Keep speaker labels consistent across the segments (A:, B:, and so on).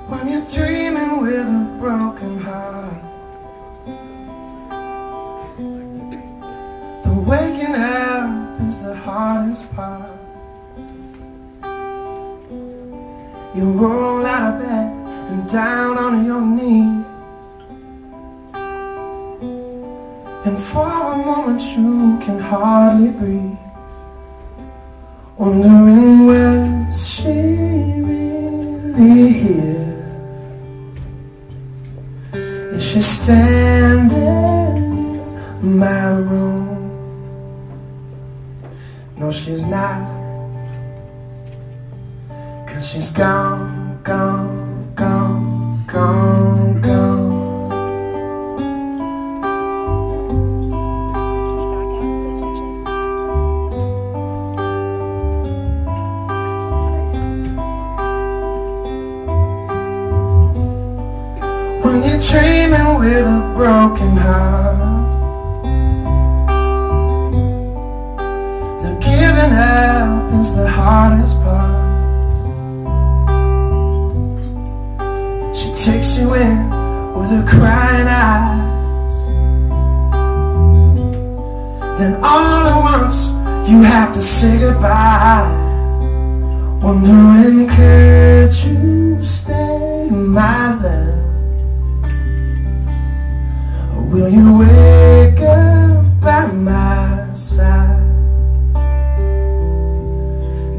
A: When you're dreaming with a broken heart, the waking up is the hardest part. You roll out of bed and down on your knees, and for a moment you can hardly breathe, wondering was she really here? Is she standing in my room? No, she's not, 'cause she's gone, gone, gone, gone, gone. When you're dreaming with a broken heart, the giving up is the hardest part. She takes you in with her crying eyes, then all at once you have to say goodbye, wondering could you stay, my love? Will you wake up by my side?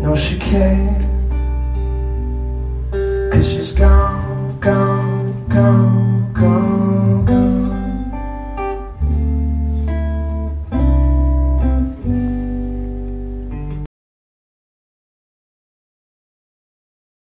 A: No, she can't, 'cause she's gone, gone, gone.